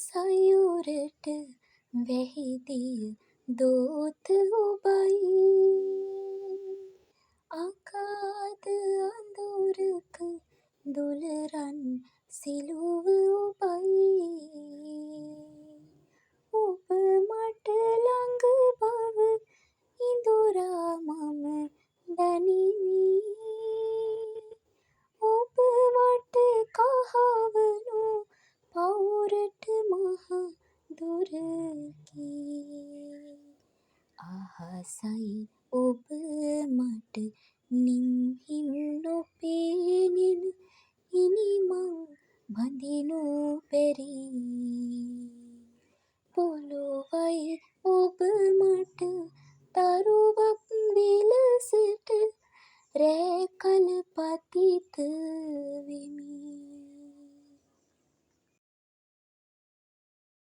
සයුරට වැහිදිය දෝත ඔබයි අගාධ අඳුරක දොළරන් සිලුව ඔබයි ඔබ මට ළඟ බව ඉඳුරා මම දනිමි ඔබ වට කහවනු පවුරට මහ දුරකි අහසයි ඔබ මට නිම්හිම් නොපේනෙන ඉනිමං බඳිනු බැරි පොළොවයි ඔබ මට තරුවක් විලසට රෑ කල පතිත වෙමි